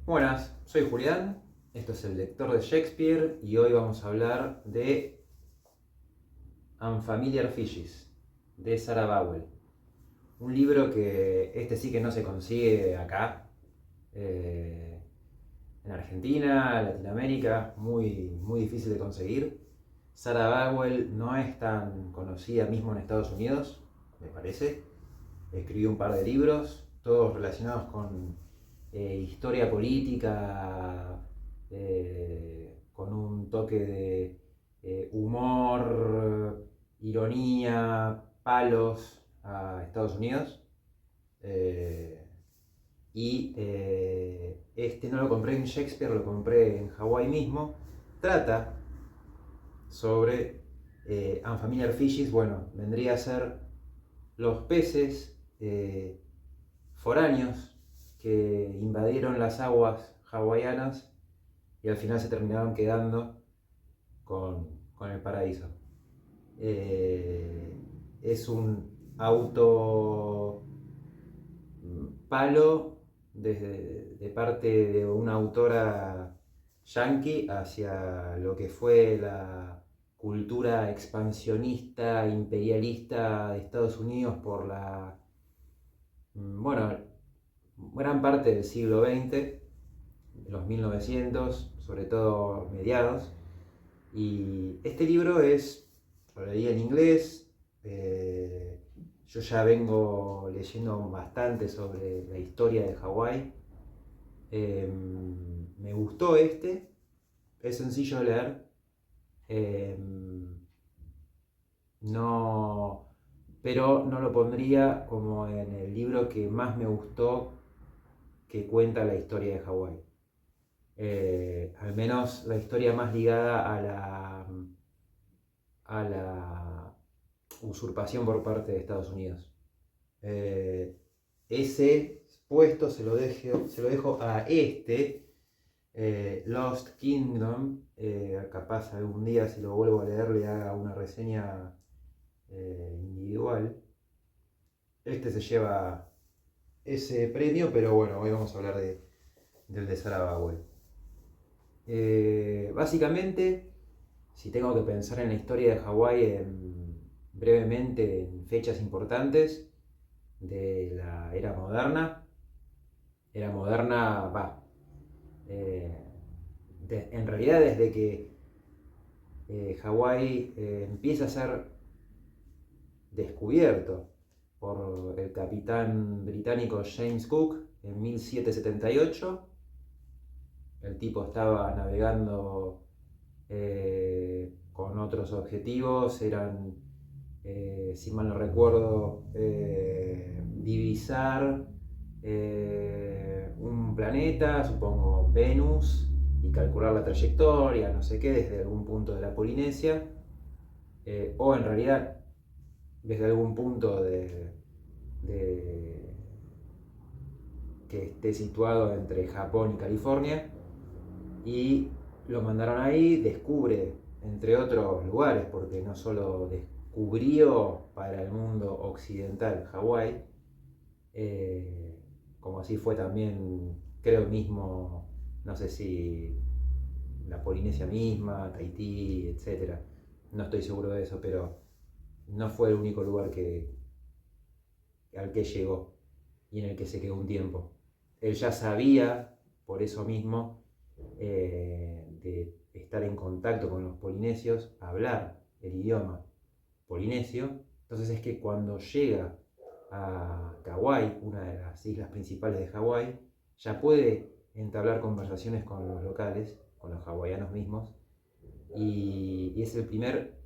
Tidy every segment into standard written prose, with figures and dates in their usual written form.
Buenas, soy Julián, esto es el lector de Shakespeare y hoy vamos a hablar de Unfamiliar Fishes, de Sarah Vowell. Un libro que este sí que no se consigue acá, eh, en Argentina, Latinoamérica, muy difícil de conseguir. Sarah Vowell no es tan conocida mismo en Estados Unidos, me parece. Escribió un par de libros, todos relacionados con historia política, con un toque de humor, ironía, palos a Estados Unidos. Eh, este no lo compré en Shakespeare, lo compré en Hawái mismo. Trata sobre Unfamiliar Fishes, bueno, vendría a ser los peces foráneos que invadieron las aguas hawaianas y al final se terminaron quedando con el paraíso. Eh, es un auto palo de parte de una autora yankee hacia lo que fue la cultura expansionista, imperialista de Estados Unidos por bueno, gran parte del siglo XX, los 1900, sobre todo mediados. Y este libro lo leí en inglés. Yo ya vengo leyendo bastante sobre la historia de Hawái. Me gustó es sencillo de leer. Eh, no, pero no lo pondría como en el libro que más me gustó que cuenta la historia de Hawái. Al menos la historia más ligada a la usurpación por parte de Estados Unidos. Eh, Ese puesto se lo dejo a Lost Kingdom. Capaz algún día, si lo vuelvo a leer, le haga una reseña individual. Este se lleva ese premio, pero bueno, hoy vamos a hablar del de Sarah Vowell. Básicamente, si tengo que pensar en la historia de Hawái brevemente en fechas importantes de la era moderna, eh, en realidad desde que Hawái empieza a ser descubierto por el capitán británico James Cook en 1778. El tipo estaba navegando con otros objetivos, eran, si mal no recuerdo, divisar un planeta, supongo Venus, y calcular la trayectoria, no sé qué, desde algún punto de la Polinesia, o en realidad desde algún punto de que esté situado entre Japón y California, y lo mandaron ahí. Descubre, entre otros lugares, porque no solo descubrió para el mundo occidental Hawái, como así fue también, creo mismo, no sé si la Polinesia misma, Tahití, etcétera. No estoy seguro de eso, pero no fue el único lugar al que llegó y en el que se quedó un tiempo. Él ya sabía, por eso mismo, de estar en contacto con los polinesios, hablar el idioma polinesio. Entonces es que cuando llega a Kauai, una de las islas principales de Hawái, ya puede entablar conversaciones con los locales, con los hawaianos mismos, y es el primer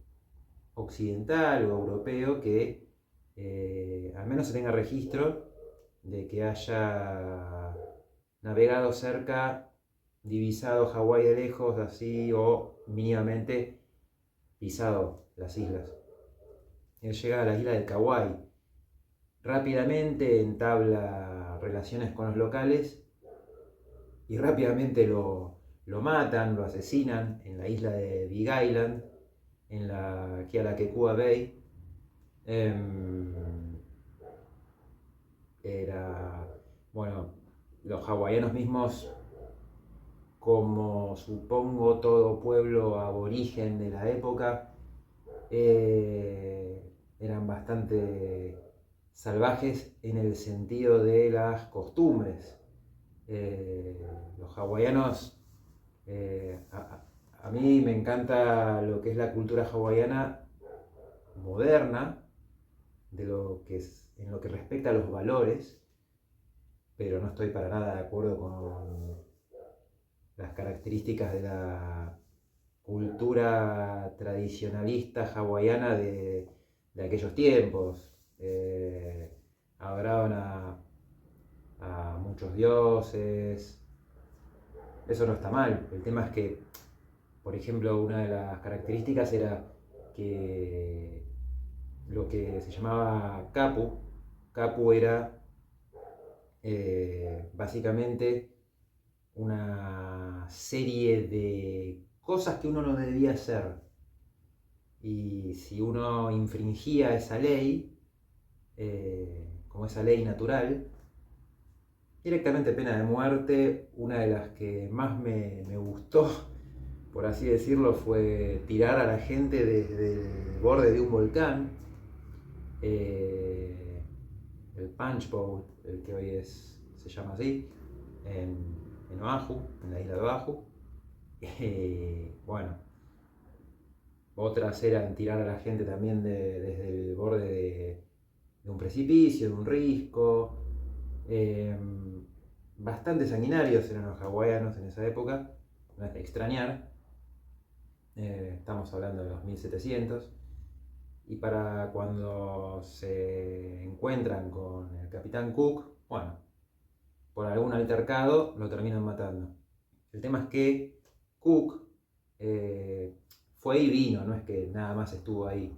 occidental o europeo que al menos se tenga registro de que haya navegado cerca, divisado Hawái de lejos, así, o mínimamente pisado las islas. Él llega a la isla de Kauai, rápidamente entabla relaciones con los locales y rápidamente lo matan, lo asesinan en la isla de Big Island, en la Kealakekua Bay. Era, bueno, los hawaianos mismos como supongo todo pueblo aborigen de la época, eran bastante salvajes en el sentido de las costumbres. Los hawaianos, a mí me encanta lo que es la cultura hawaiana moderna, en lo que respecta a los valores, pero no estoy para nada de acuerdo con las características de la cultura tradicionalista hawaiana de aquellos tiempos. Adoraban a muchos dioses. Eso no está mal. El tema es que, por ejemplo, una de las características era que lo que se llamaba Kapu era básicamente una serie de cosas que uno no debía hacer. Y si uno infringía esa ley, como esa ley natural, directamente pena de muerte. Una de las que más me gustó, por así decirlo, fue tirar a la gente desde el borde de un volcán. El Punch Bowl, el que hoy se llama así, en Oahu, en la isla de Oahu. Bueno, otras eran tirar a la gente también desde el borde de un precipicio, de un risco. Bastante sanguinarios eran los hawaianos en esa época, no es de extrañar. Estamos hablando de los 1700. Y para cuando se encuentran con el capitán Cook, bueno, por algún altercado lo terminan matando. El tema es que Cook fue y vino, no es que nada más estuvo ahí.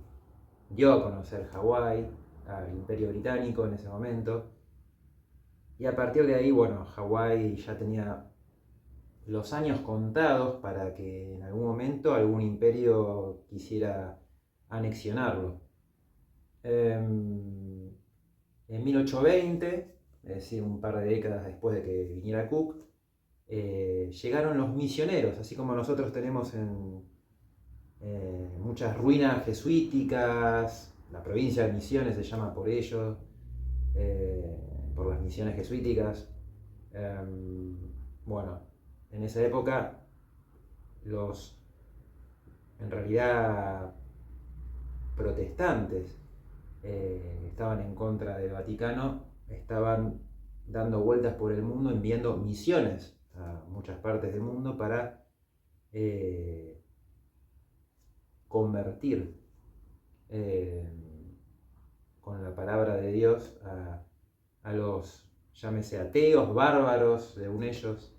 Dio a conocer Hawái al Imperio Británico en ese momento. Y a partir de ahí, bueno, Hawái ya tenía los años contados para que en algún momento algún imperio quisiera anexionarlo. En 1820, es decir, un par de décadas después de que viniera Cook, llegaron los misioneros, así como nosotros tenemos en muchas ruinas jesuíticas. La provincia de Misiones se llama por ellos, por las misiones jesuíticas. Bueno, en esa época los, en realidad, protestantes estaban en contra del Vaticano, estaban dando vueltas por el mundo, enviando misiones a muchas partes del mundo para convertir con la palabra de Dios a los, llámese ateos, bárbaros, según ellos.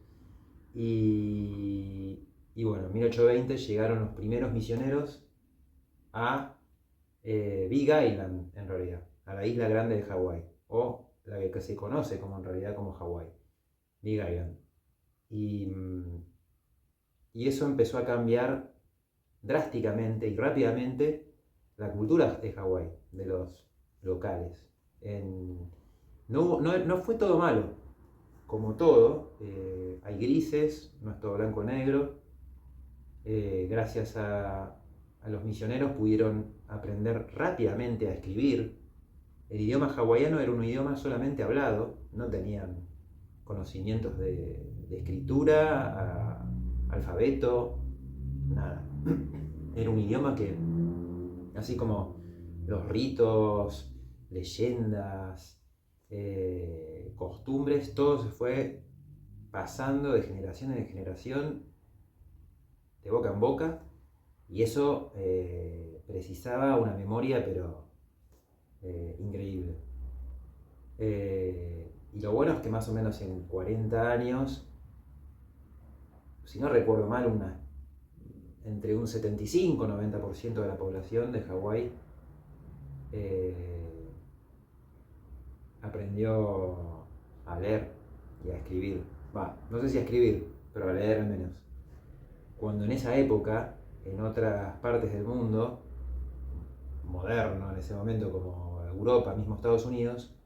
Y bueno, en 1820 llegaron los primeros misioneros a Big Island, en realidad, a la isla grande de Hawái, o la que se conoce como en realidad como Hawái, Big Island. Y eso empezó a cambiar drásticamente y rápidamente la cultura de Hawái, de los locales. No fue todo malo, como todo, hay grises, no es todo blanco o negro. Gracias a los misioneros pudieron aprender rápidamente a escribir. El idioma hawaiano era un idioma solamente hablado, no tenían conocimientos de escritura, alfabeto, nada. Era un idioma que, así como los ritos, leyendas, costumbres, todo se fue pasando de generación en generación, de boca en boca, y eso precisaba una memoria, pero increíble. Y lo bueno es que más o menos en 40 años, si no recuerdo mal, entre un 75 y 90% de la población de Hawái aprendió a leer y a escribir. No sé si a escribir, pero a leer al menos. Cuando en esa época, en otras partes del mundo, moderno en ese momento como Europa, mismo Estados Unidos,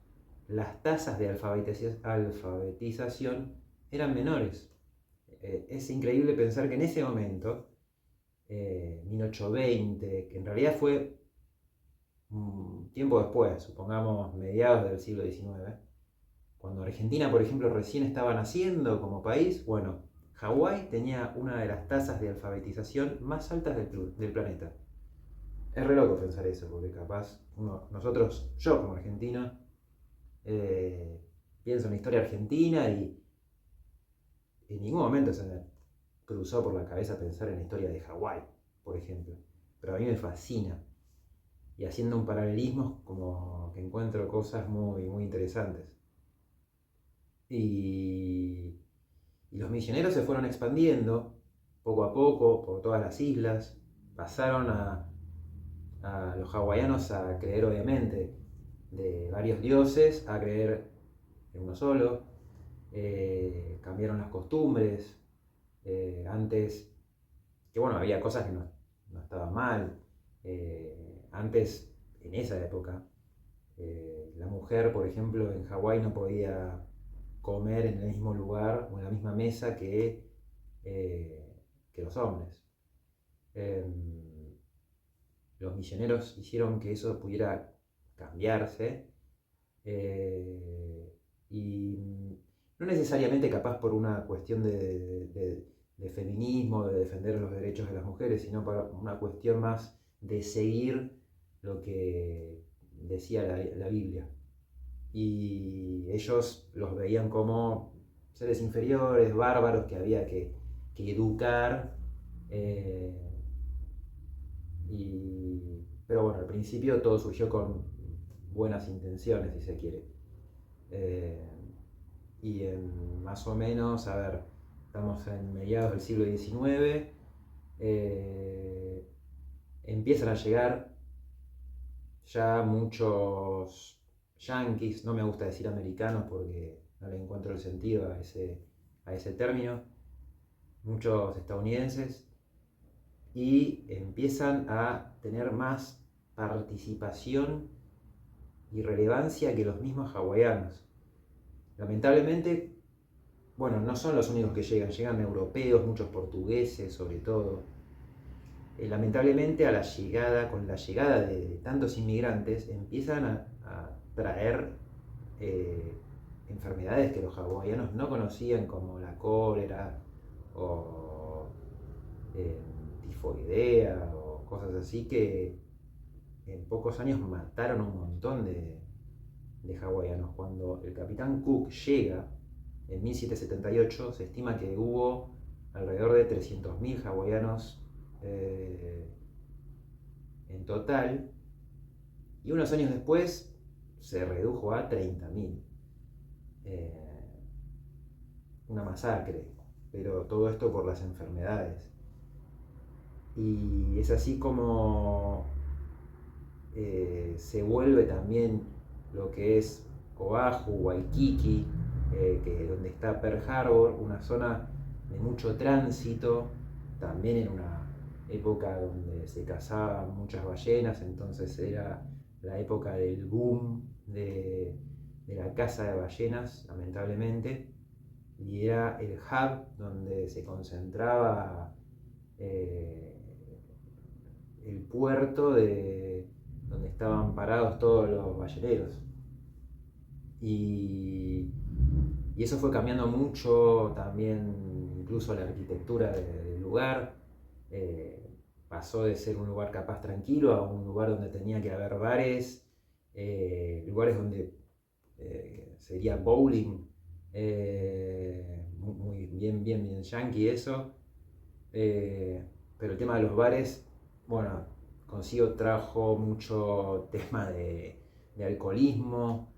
las tasas de alfabetización eran menores. es increíble pensar que en ese momento, 1820, que en realidad fue un tiempo después, supongamos mediados del siglo XIX, cuando Argentina, por ejemplo, recién estaba naciendo como país, bueno, Hawái tenía una de las tasas de alfabetización más altas del planeta. Es re loco pensar eso, porque capaz yo como argentino, eh, pienso en la historia argentina y en ningún momento se me cruzó por la cabeza pensar en la historia de Hawái, por ejemplo. Pero a mí me fascina. Y haciendo un paralelismo, como que encuentro cosas muy, muy interesantes. Y, y los misioneros se fueron expandiendo poco a poco por todas las islas. Pasaron a los hawaianos a creer, obviamente, de varios dioses a creer en uno solo. Cambiaron las costumbres. Antes, que bueno, había cosas que no estaban mal. Antes, en esa época, la mujer, por ejemplo, en Hawái no podía comer en el mismo lugar o en la misma mesa que los hombres. Eh, los misioneros hicieron que eso pudiera cambiarse, y no necesariamente capaz por una cuestión de feminismo, de defender los derechos de las mujeres, sino para una cuestión más de seguir lo que decía la Biblia. Y ellos los veían como seres inferiores, bárbaros, que había que educar. eh, pero bueno, al principio todo surgió con buenas intenciones, si se quiere. Eh, y más o menos, a ver, estamos en mediados del siglo XIX, empiezan a llegar ya muchos yanquis, no me gusta decir americanos porque no le encuentro el sentido a ese término, muchos estadounidenses, y empiezan a tener más participación y relevancia que los mismos hawaianos. Lamentablemente, bueno, no son los únicos que llegan europeos, muchos portugueses sobre todo. Lamentablemente con la llegada de tantos inmigrantes, empiezan a traer enfermedades que los hawaianos no conocían, como la cólera o eh, tifoidea o cosas así, que en pocos años mataron a un montón de hawaianos. Cuando el capitán Cook llega en 1778, se estima que hubo alrededor de 300.000 hawaianos en total, y unos años después se redujo a 30.000. Una masacre, pero todo esto por las enfermedades. Y es así como se vuelve también lo que es Oahu, Waikiki, donde está Pearl Harbor, una zona de mucho tránsito, también en una época donde se cazaban muchas ballenas, entonces era la época del boom de la caza de ballenas, lamentablemente, y era el hub donde se concentraba el puerto donde estaban parados todos los balleneros. Y, y eso fue cambiando mucho también, incluso la arquitectura del lugar. Pasó de ser un lugar capaz tranquilo a un lugar donde tenía que haber bares, lugares donde sería bowling, muy bien yankee eso. Pero el tema de los bares, bueno, consigo trajo mucho tema de alcoholismo,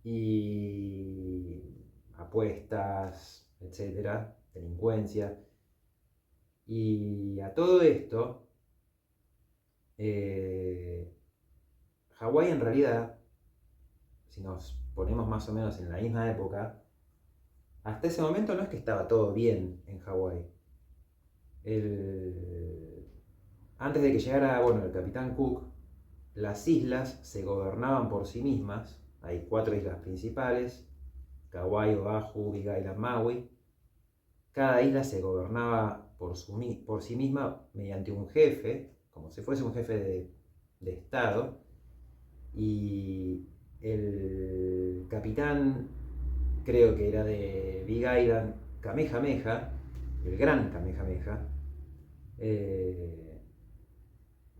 y apuestas, etcétera, delincuencia. Y a todo esto, Hawái en realidad, si nos ponemos más o menos en la misma época, hasta ese momento no es que estaba todo bien en Hawái. Antes de que llegara, bueno, el capitán Cook, las islas se gobernaban por sí mismas. Hay 4 islas principales: Kauai, Oahu, Big Island, Maui. cada isla se gobernaba por sí misma mediante un jefe, como si fuese un jefe de estado, y el capitán, creo que era de Big Island, Kamehameha, el gran Kamehameha, eh,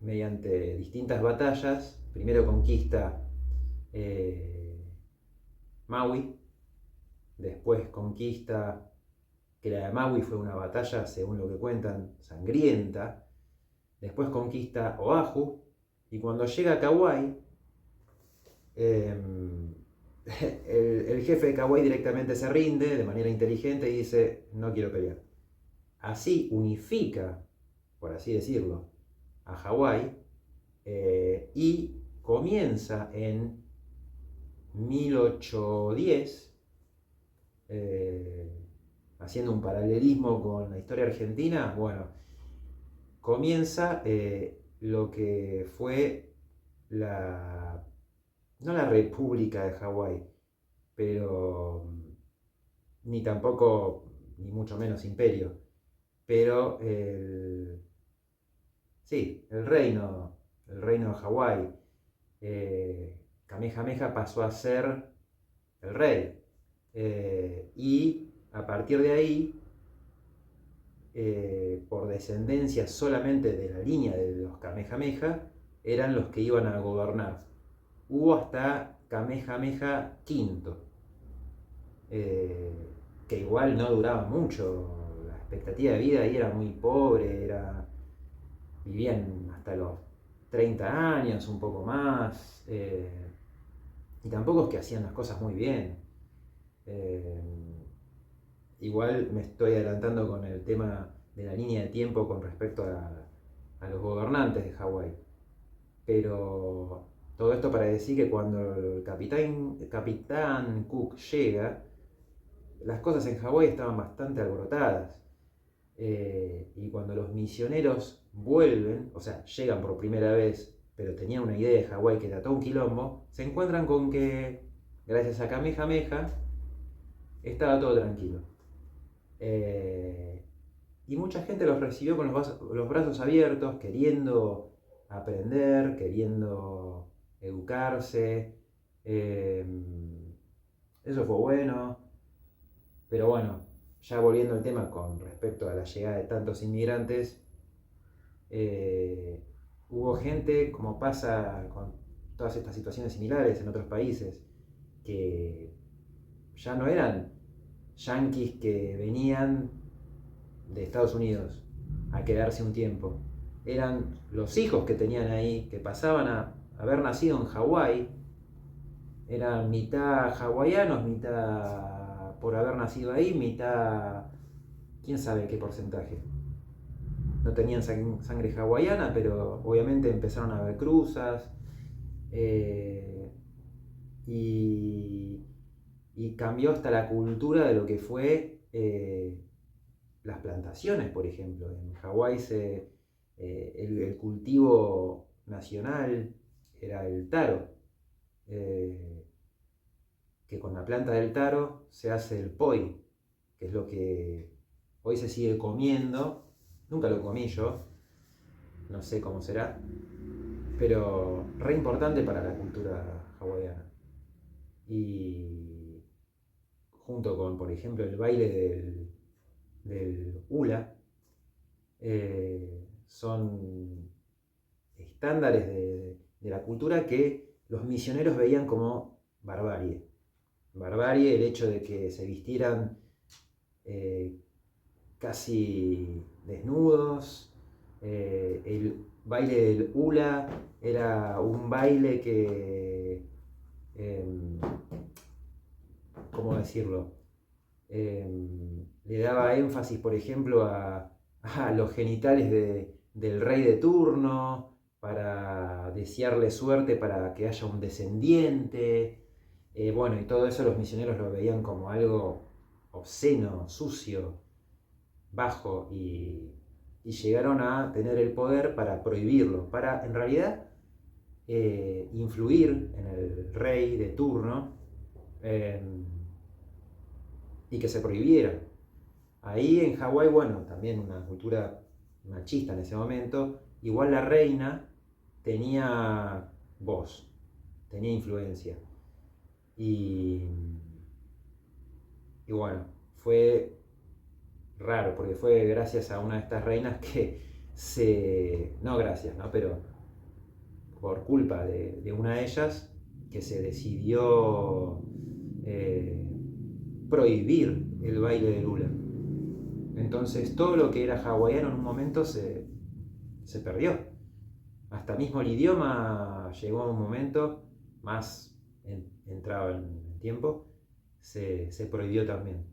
mediante distintas batallas, primero conquista eh, Maui, después conquista, que la de Maui fue una batalla, según lo que cuentan, sangrienta, después conquista Oahu, y cuando llega a Kauai, el jefe de Kauai directamente se rinde de manera inteligente y dice, no quiero pelear. Así unifica, por así decirlo, a Hawái, y comienza en 1810, haciendo un paralelismo con la historia argentina, bueno, comienza lo que fue no la República de Hawái, pero ni tampoco, ni mucho menos imperio, pero sí, el reino de Hawái. Kamehameha pasó a ser el rey. Y a partir de ahí, por descendencia solamente de la línea de los Kamehameha, eran los que iban a gobernar. Hubo hasta Kamehameha V, que igual no duraba mucho. La expectativa de vida ahí era muy pobre, vivían hasta los 30 años, un poco más, y tampoco es que hacían las cosas muy bien. Eh, Igual me estoy adelantando con el tema de la línea de tiempo con respecto a los gobernantes de Hawái. Pero todo esto para decir que cuando el capitán Cook llega, las cosas en Hawái estaban bastante alborotadas. Y cuando los misioneros vuelven, o sea, llegan por primera vez, pero tenían una idea de Hawái que era todo un quilombo, se encuentran con que, gracias a Kamehameha, estaba todo tranquilo. Y mucha gente los recibió con los brazos abiertos, queriendo aprender, queriendo educarse. Eh, Eso fue bueno. Pero bueno, ya volviendo al tema con respecto a la llegada de tantos inmigrantes, eh, hubo gente, como pasa con todas estas situaciones similares en otros países, que ya no eran yanquis que venían de Estados Unidos a quedarse un tiempo. Eran los hijos que tenían ahí, que pasaban a haber nacido en Hawái, eran mitad hawaianos, mitad por haber nacido ahí, mitad quién sabe qué porcentaje. No tenían sangre hawaiana, pero obviamente empezaron a haber cruzas, eh, y, y cambió hasta la cultura de lo que fue las plantaciones, por ejemplo. En Hawái el cultivo nacional era el taro, eh, que con la planta del taro se hace el poi, que es lo que hoy se sigue comiendo. Nunca lo comí yo, no sé cómo será, pero re importante para la cultura hawaiana. Y junto con, por ejemplo, el baile del hula, son estándares de la cultura que los misioneros veían como barbarie. Barbarie el hecho de que se vistieran casi desnudos. El baile del hula era un baile que, ¿cómo decirlo? Le daba énfasis, por ejemplo, a los genitales del rey de turno, para desearle suerte, para que haya un descendiente. Bueno, y todo eso los misioneros lo veían como algo obsceno, sucio, bajo, y llegaron a tener el poder para prohibirlo, para en realidad influir en el rey de turno, y que se prohibiera. ahí en Hawái, bueno, también una cultura machista en ese momento, igual la reina tenía voz, tenía influencia. Y, y bueno, fue raro, porque fue gracias a una de estas reinas que no gracias, ¿no? Pero por culpa de una de ellas, que se decidió eh, prohibir el baile del hula. Entonces todo lo que era hawaiano en un momento se perdió. Hasta mismo el idioma llegó a un momento, más entrado en el tiempo, se prohibió también.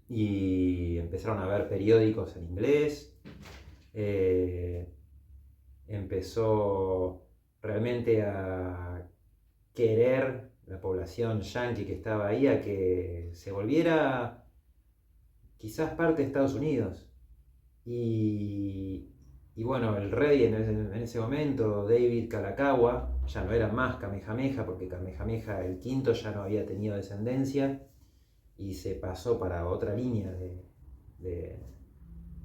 Y empezaron a haber periódicos en inglés, eh, empezó realmente a querer la población yanqui que estaba ahí a que se volviera quizás parte de Estados Unidos. Y, y bueno, el rey en ese momento, David Kalakaua, ya no era más Kamehameha, porque Kamehameha el quinto ya no había tenido descendencia y se pasó para otra línea de,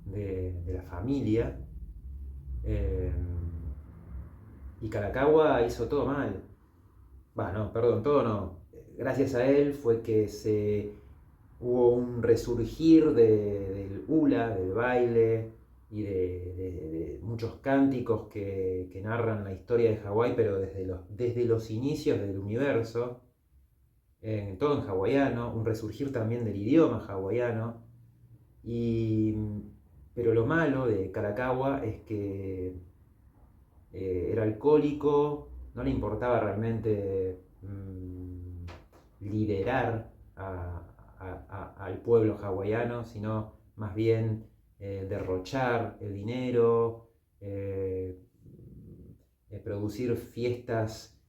de la familia. Eh, y Kalakaua hizo todo mal. No, perdón, todo no. Gracias a él fue que hubo un resurgir del hula, del baile y de muchos cánticos que narran la historia de Hawái, pero desde los inicios del universo, todo en hawaiano, un resurgir también del idioma hawaiano. Y, pero lo malo de Kalakaua es que era alcohólico, no le importaba realmente liderar al pueblo hawaiano, sino más bien derrochar el dinero, producir fiestas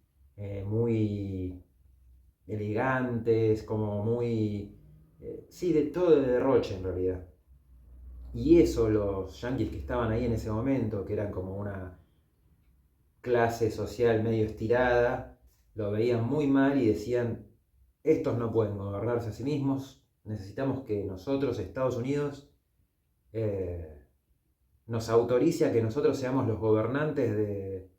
muy elegantes, como muy... sí, de todo de derroche en realidad. Y eso los yanquis que estaban ahí en ese momento, que eran como una clase social medio estirada, lo veían muy mal y decían, estos no pueden gobernarse a sí mismos, necesitamos que nosotros, Estados Unidos, nos autorice a que nosotros seamos los gobernantes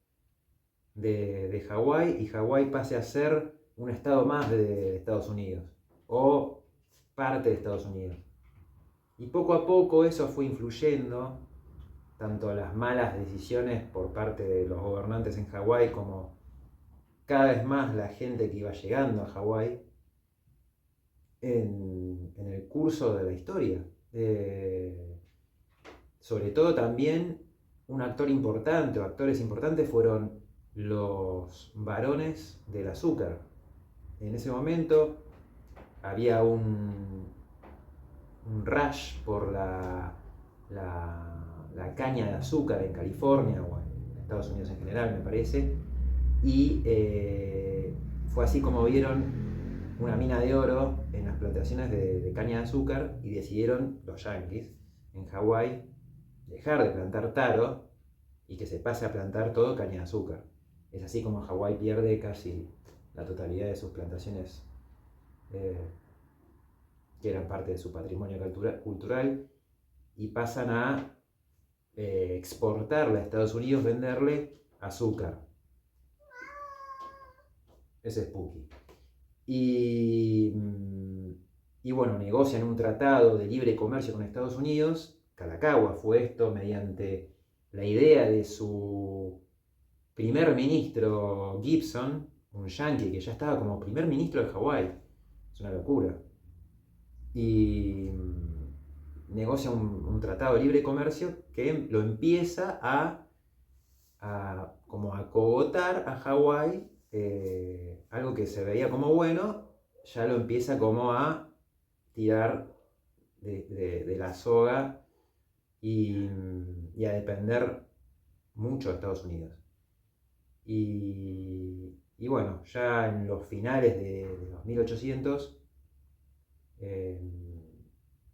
de Hawái y Hawái pase a ser un estado más de Estados Unidos o parte de Estados Unidos. Y poco a poco eso fue influyendo tanto las malas decisiones por parte de los gobernantes en Hawái como cada vez más la gente que iba llegando a Hawái en el curso de la historia. Sobre todo también un actor importante o actores importantes fueron los varones del azúcar. En ese momento había un rush por la caña de azúcar en California o en Estados Unidos en general, me parece, y fue así como vieron una mina de oro en las plantaciones de caña de azúcar y decidieron los yanquis en Hawái dejar de plantar taro y que se pase a plantar todo caña de azúcar. Es así como Hawái pierde casi la totalidad de sus plantaciones que eran parte de su patrimonio cultural y pasan a exportarle a Estados Unidos, venderle azúcar. Ese es Spooky. Y bueno, negocian un tratado de libre comercio con Estados Unidos. Kalakaua fue esto mediante la idea de su primer ministro Gibson, un yanqui que ya estaba como primer ministro de Hawái. Es una locura. Y negocia un tratado de libre comercio que lo empieza a como a cogotar a Hawái, algo que se veía como bueno, ya lo empieza como a tirar de la soga y a depender mucho de Estados Unidos. Y bueno, ya en los finales de los 1800,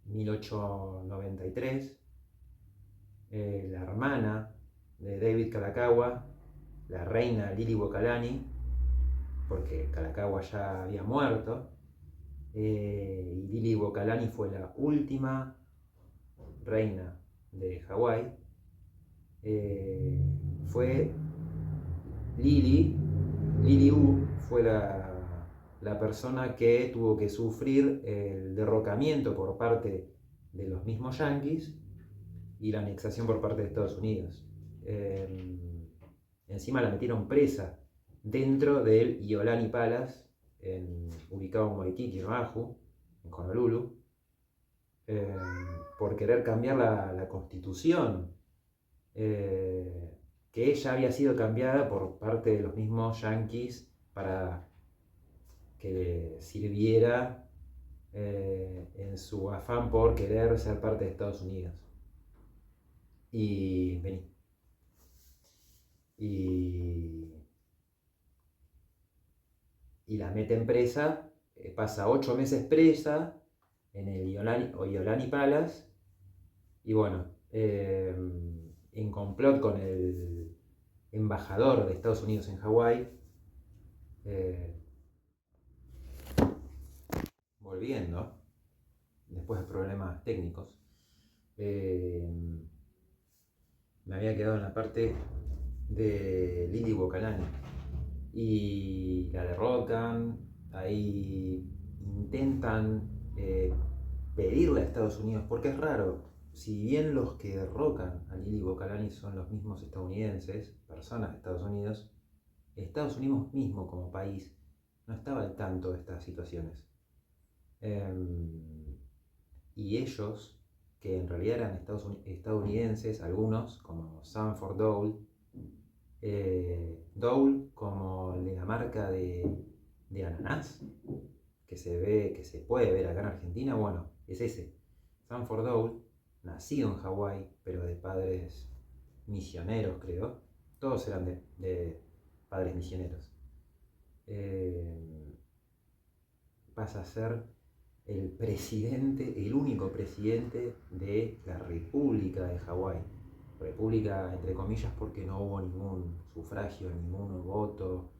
1893, la hermana de David Kalakaua, la reina Liliuokalani, porque Kalakaua ya había muerto, y Lili Bokalani fue la última reina de Hawái. Fue Lili fue la persona que tuvo que sufrir el derrocamiento por parte de los mismos yanquis y la anexación por parte de Estados Unidos. Encima la metieron presa dentro del Iolani Palace, ubicado en Waikiki, en Oahu, en Honolulu, por querer cambiar la constitución, que ya había sido cambiada por parte de los mismos yanquis para que le sirviera en su afán por querer ser parte de Estados Unidos. Y vení. Y la meten presa, pasa 8 meses presa en el Iolani Palace, y bueno, en complot con el embajador de Estados Unidos en Hawái, volviendo, después de problemas técnicos, me había quedado en la parte de Lili Bokalani y la derrocan. Ahí intentan pedirle a Estados Unidos, porque es raro, si bien los que derrocan a Lili Bokalani son los mismos estadounidenses, personas de Estados Unidos mismo como país no estaba al tanto de estas situaciones. Y ellos, que en realidad eran estadounidenses, algunos, como Sanford Dole como la marca de ananás, que se puede ver acá en Argentina, bueno, es ese. Sanford Dole, nacido en Hawái, pero de padres misioneros, creo. Todos eran de padres misioneros. Pasa a ser el único presidente de la República de Hawái. República entre comillas porque no hubo ningún sufragio, ningún voto,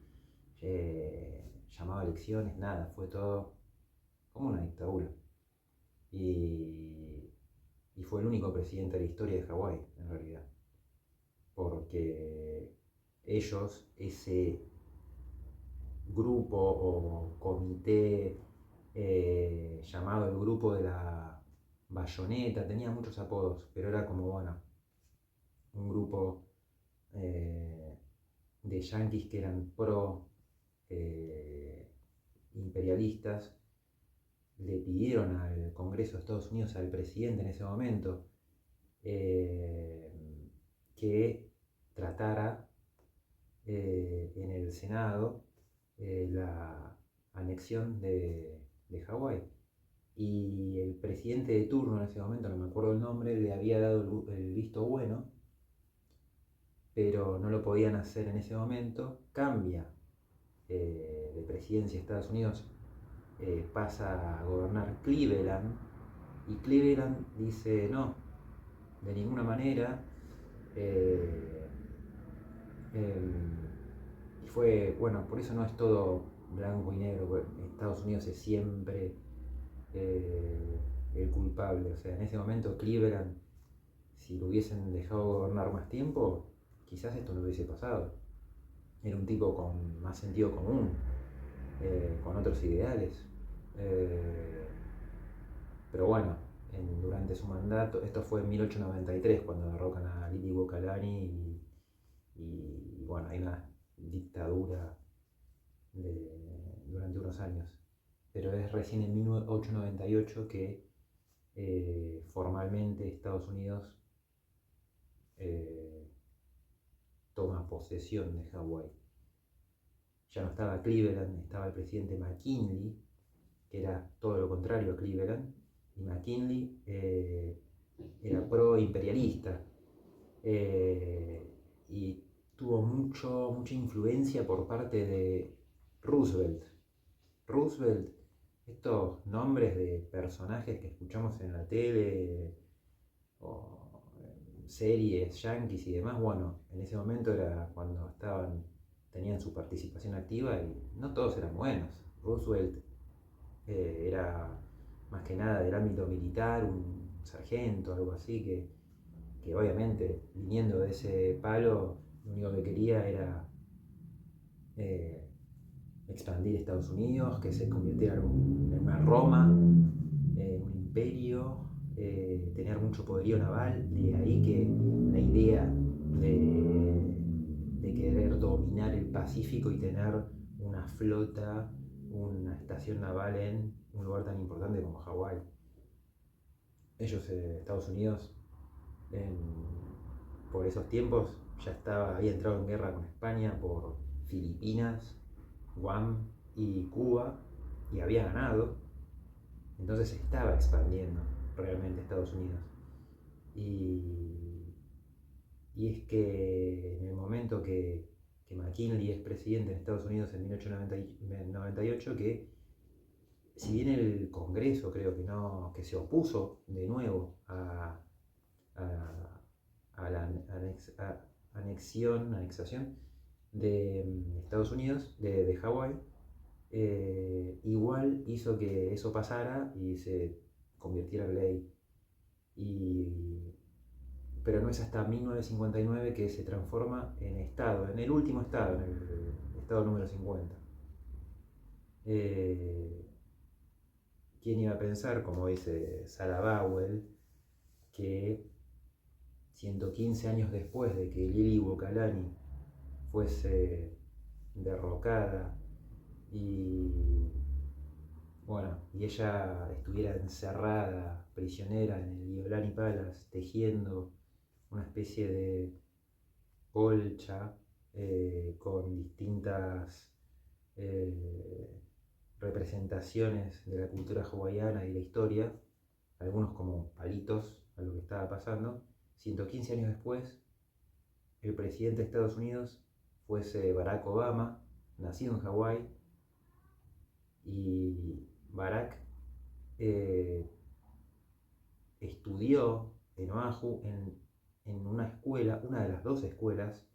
llamado a elecciones, nada, fue todo como una dictadura. Y fue el único presidente de la historia de Hawái, en realidad. Porque ellos, ese grupo o comité llamado el grupo de la bayoneta, tenía muchos apodos, pero era como, bueno, un grupo de yanquis que eran pro imperialistas, le pidieron al Congreso de Estados Unidos, al presidente en ese momento, que tratara en el Senado la anexión de Hawái. Y el presidente de turno en ese momento, no me acuerdo el nombre, le había dado el visto bueno, pero no lo podían hacer en ese momento. Cambia de presidencia de Estados Unidos, pasa a gobernar Cleveland, y Cleveland dice no, de ninguna manera. Y fue, bueno, por eso no es todo blanco y negro, Estados Unidos es siempre el culpable. O sea, en ese momento Cleveland, si lo hubiesen dejado gobernar más tiempo, quizás esto no hubiese pasado. Era un tipo con más sentido común, con otros ideales. Pero bueno, durante su mandato, esto fue en 1893 cuando derrocan a Lili Bokalani y bueno, hay una dictadura durante unos años. Pero es recién en 1898 que formalmente Estados Unidos toma posesión de Hawái. Ya no estaba Cleveland, estaba el presidente McKinley, que era todo lo contrario a Cleveland, y McKinley era pro-imperialista y tuvo mucha influencia por parte de Roosevelt. Estos nombres de personajes que escuchamos en la tele o series yanquis y demás, bueno, en ese momento era cuando tenían su participación activa y no todos eran buenos. Roosevelt era más que nada del ámbito militar, un sargento, algo así, que obviamente, viniendo de ese palo, lo único que quería era eh, expandir Estados Unidos, que se convirtiera en una Roma, un imperio, tener mucho poderío naval, de ahí que la idea de querer dominar el Pacífico y tener una flota, una estación naval en un lugar tan importante como Hawái. Ellos, Estados Unidos, por esos tiempos había entrado en guerra con España por Filipinas, Guam y Cuba, y había ganado. Entonces se estaba expandiendo realmente Estados Unidos. Y, y es que en el momento que McKinley es presidente en Estados Unidos en 1898, que si bien el Congreso creo que no, que se opuso de nuevo a, a la anexación de Estados Unidos, de Hawái, igual hizo que eso pasara y se convirtiera en ley. Pero no es hasta 1959 que se transforma en estado, en el último estado, en el estado número 50. ¿Quién iba a pensar, como dice Sarah Bowell, que 115 años después de que Liliuokalani fuese derrocada y y ella estuviera encerrada, prisionera en el Iolani Palace, tejiendo una especie de colcha con distintas representaciones de la cultura hawaiana y la historia, algunos como palitos a lo que estaba pasando. 115 años después, el presidente de Estados Unidos fuese Barack Obama, nacido en Hawái, y Barack estudió en Oahu en una escuela, una de las dos escuelas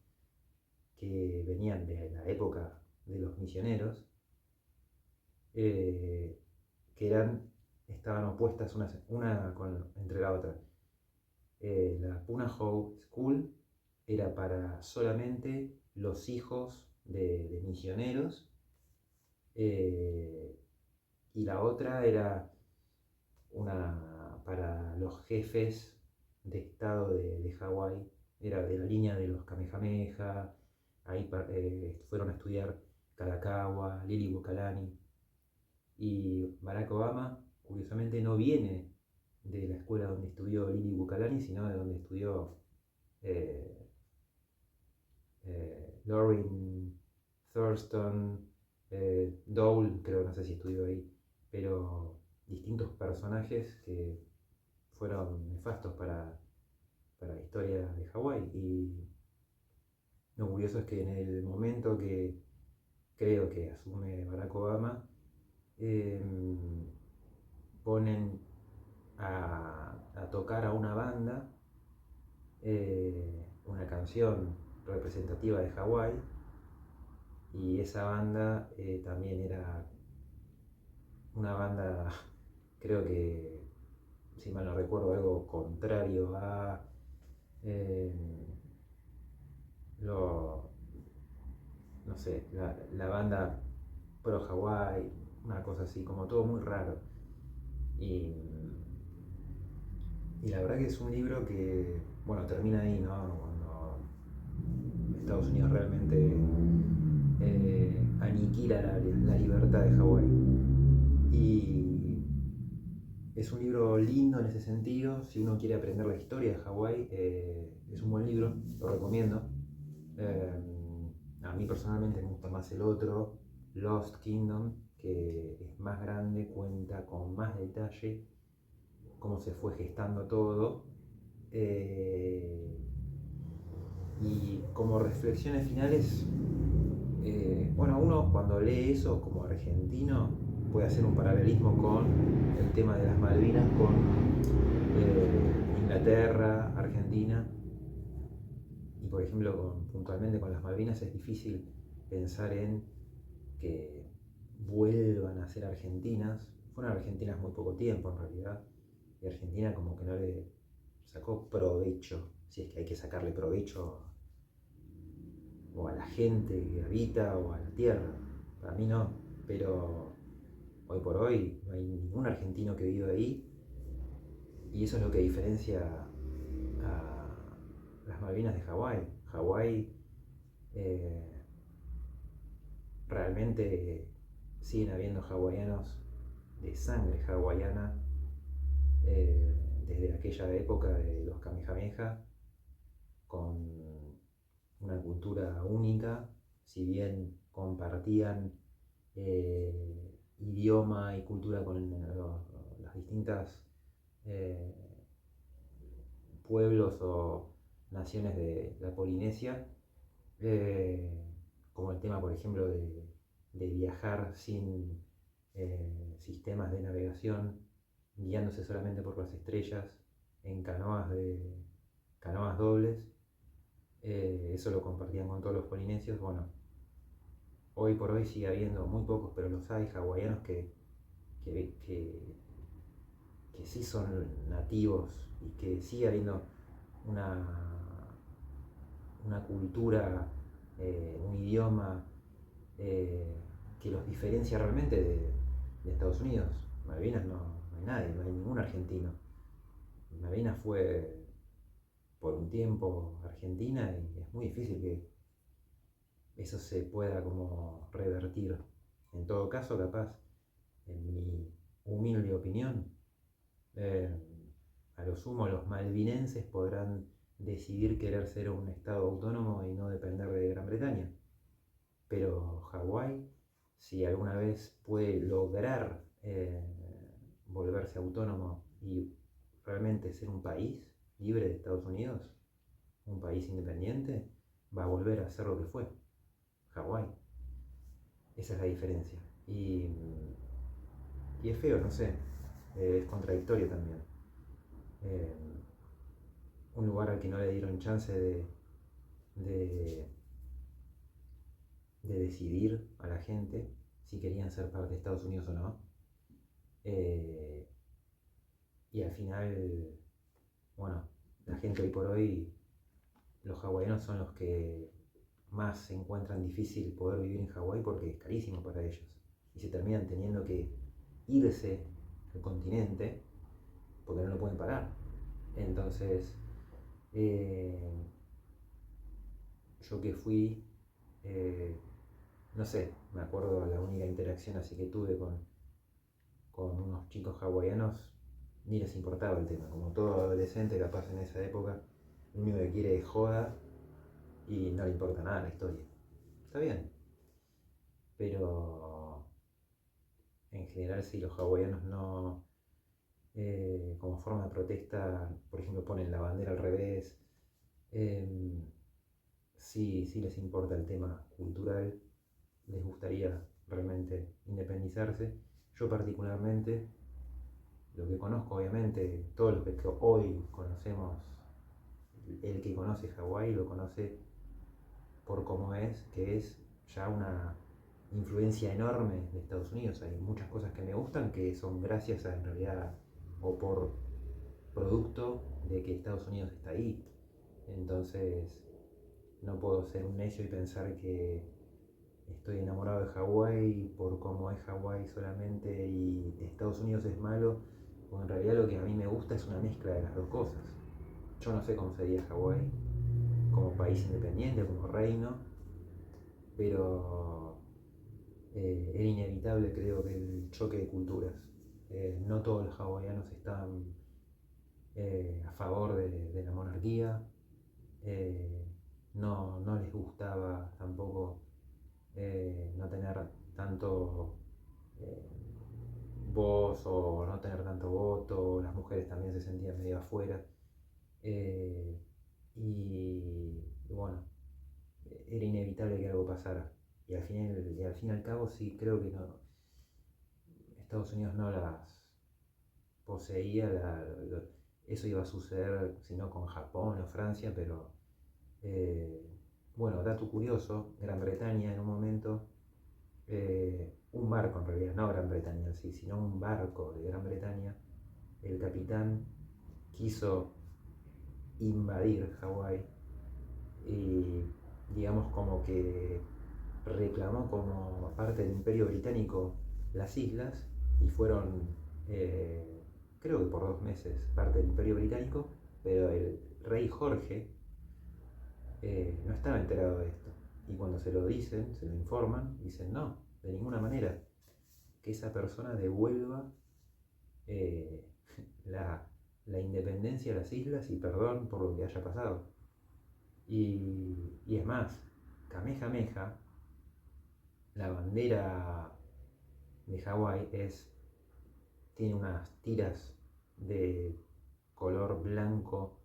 que venían de la época de los misioneros, que estaban opuestas entre la otra. La Punahou School era para solamente los hijos de misioneros, y la otra era para los jefes de estado de Hawái, era de la línea de los Kamehameha. Ahí fueron a estudiar Kalakaua, Liliuokalani. Y Barack Obama, curiosamente, no viene de la escuela donde estudió Liliuokalani, sino de donde estudió Loring Thurston, Dole, creo, no sé si estudió ahí, pero distintos personajes que fueron nefastos para la historia de Hawái. Y lo curioso es que en el momento que creo que asume Barack Obama, ponen a tocar a una banda, una canción representativa de Hawái, y esa banda también era una banda, creo que, si mal no recuerdo, algo contrario a no sé, la banda pro Hawái, una cosa así, como todo muy raro. Y, y la verdad que es un libro que, bueno, termina ahí, ¿no? Cuando Estados Unidos realmente aniquila la libertad de Hawái. Y es un libro lindo en ese sentido. Si uno quiere aprender la historia de Hawái, es un buen libro, lo recomiendo. A mí personalmente me gusta más el otro, Lost Kingdom, que es más grande, cuenta con más detalle cómo se fue gestando todo. Y como reflexiones finales, uno cuando lee eso como argentino puede hacer un paralelismo con el tema de las Malvinas, con Inglaterra, Argentina. Y por ejemplo, puntualmente con las Malvinas es difícil pensar en que vuelvan a ser argentinas, fueron argentinas muy poco tiempo en realidad, y Argentina como que no le sacó provecho, si es que hay que sacarle provecho o a la gente que habita o a la tierra. Para mí no, pero hoy por hoy no hay ningún argentino que viva ahí, y eso es lo que diferencia a las Malvinas de Hawái. Hawái eh, realmente siguen habiendo hawaianos de sangre hawaiana desde aquella época de los Kamehameha, con una cultura única, si bien compartían idioma y cultura con las distintas eh, pueblos o naciones de la Polinesia, eh, como el tema, por ejemplo, de viajar sin sistemas de navegación, guiándose solamente por las estrellas en canoas dobles. Eso lo compartían con todos los polinesios. Bueno, hoy por hoy sigue habiendo muy pocos, pero los hay hawaianos que, que, que sí son nativos y que sigue habiendo una, una cultura, un idioma que los diferencia realmente de Estados Unidos. Malvinas no hay nadie, no hay ningún argentino. Malvinas fue por un tiempo Argentina y es muy difícil que eso se pueda como revertir. En todo caso, capaz, en mi humilde opinión, eh, a lo sumo los malvinenses podrán decidir querer ser un estado autónomo y no depender de Gran Bretaña. Pero Hawái, si alguna vez puede lograr volverse autónomo y realmente ser un país libre de Estados Unidos, un país independiente, va a volver a ser lo que fue, Hawái. Esa es la diferencia. Y es feo, no sé, es contradictorio también. Eh, un lugar al que no le dieron chance de, de decidir a la gente si querían ser parte de Estados Unidos o no. Eh, y al final, bueno, la gente hoy por hoy, los hawaianos son los que más se encuentran difícil poder vivir en Hawái porque es carísimo para ellos. Y se terminan teniendo que irse al continente porque no lo pueden pagar. Entonces, eh, yo que fui, eh, no sé, me acuerdo la única interacción así que tuve con unos chicos hawaianos, ni les importaba el tema, como todo adolescente capaz en esa época, lo único que quiere es joda y no le importa nada la historia. Está bien, pero en general si los hawaianos no, como forma de protesta, por ejemplo, ponen la bandera al revés, eh, sí les importa el tema cultural, les gustaría realmente independizarse. Yo particularmente, lo que conozco obviamente, todos los que hoy conocemos, el que conoce Hawái lo conoce por cómo es, que es ya una influencia enorme de Estados Unidos. Hay muchas cosas que me gustan que son gracias a, en realidad, o por producto de que Estados Unidos está ahí. Entonces, no puedo ser un necio y pensar que estoy enamorado de Hawái por cómo es Hawái solamente y Estados Unidos es malo, porque en realidad lo que a mí me gusta es una mezcla de las dos cosas. Yo no sé cómo sería Hawái como país independiente, como reino, pero era inevitable creo que el choque de culturas. No todos los hawaianos están a favor de la monarquía, eh, no les gustaba tampoco no tener tanto eh, voz o no tener tanto voto, las mujeres también se sentían medio afuera. eh, y bueno, era inevitable que algo pasara. Y al fin y al cabo sí creo que no, Estados Unidos no las poseía, eso iba a suceder si no con Japón o Francia, pero bueno, dato curioso, Gran Bretaña en un momento un barco en realidad, no Gran Bretaña en sí, sino un barco de Gran Bretaña, el capitán quiso invadir Hawái y digamos como que reclamó como parte del Imperio Británico las islas y fueron, creo que por 2 meses, parte del Imperio Británico, pero el rey Jorge no estaba enterado de esto. Y cuando se lo dicen, se lo informan, dicen no, de ninguna manera, que esa persona devuelva eh, la, la independencia de las islas y perdón por lo que haya pasado. Y es más, Kamehameha, la bandera de Hawái tiene unas tiras de color blanco,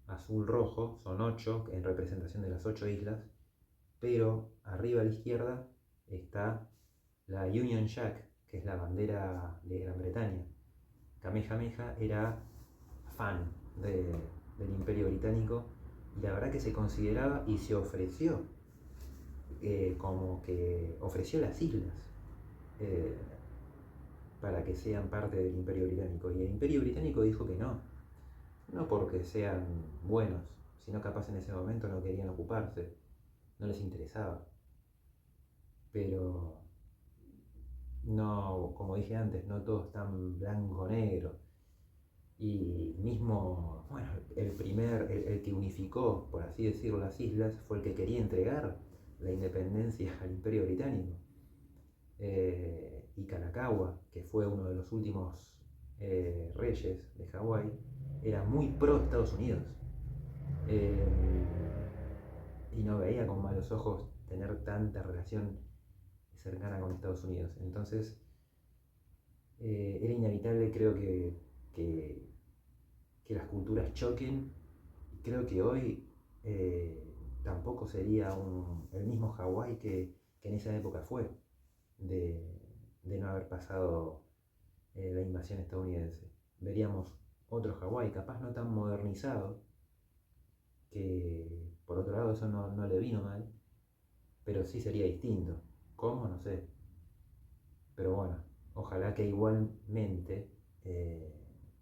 azul, rojo, son 8 en representación de las 8 islas, pero arriba a la izquierda está la Union Jack, que es la bandera de Gran Bretaña. Kamehameha era fan del Imperio Británico y la verdad que se consideraba y se ofreció, como que ofreció las islas eh, para que sean parte del Imperio Británico. Y el Imperio Británico dijo que no, no porque sean buenos, sino capaz en ese momento no querían ocuparse, no les interesaba. Pero no, como dije antes, no todo es tan blanco-negro. Y mismo, bueno, el que unificó, por así decirlo, las islas, fue el que quería entregar la independencia al Imperio Británico. Y Kalakaua, que fue uno de los últimos reyes de Hawái, era muy pro Estados Unidos. Eh, y no veía con malos ojos tener tanta relación cercana con Estados Unidos. Entonces, era inevitable, creo que, que las culturas choquen. Y creo que hoy tampoco sería el mismo Hawái que en esa época fue, de, de no haber pasado la invasión estadounidense. Veríamos otro Hawái, capaz no tan modernizado, que por otro lado eso no le vino mal, pero sí sería distinto. ¿Cómo? No sé. Pero bueno, ojalá que igualmente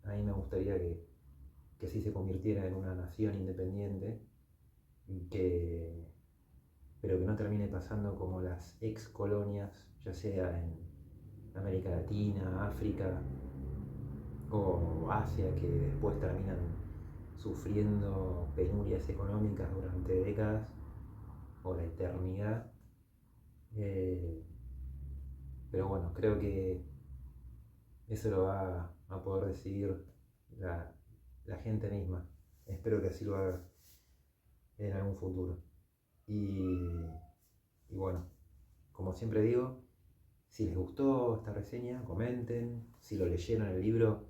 a mí me gustaría que sí se convirtiera en una nación independiente, que, pero que no termine pasando como las ex colonias, ya sea en América Latina, África o Asia, que después terminan sufriendo penurias económicas durante décadas o la eternidad. Eh, pero bueno, creo que eso lo va a poder decidir la, la gente misma. Espero que así lo haga en algún futuro. Y, y bueno, como siempre digo, si les gustó esta reseña, comenten. Si lo leyeron el libro,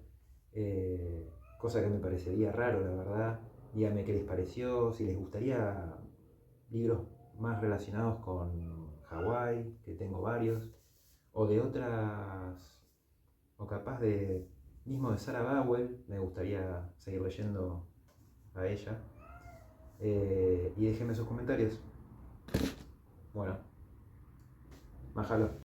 cosa que me parecería raro, la verdad, díganme qué les pareció. Si les gustaría libros más relacionados con Hawái, que tengo varios, o de otras, o capaz de mismo de Sarah Bowell, me gustaría seguir leyendo a ella. Y déjenme sus comentarios. Bueno, májalo.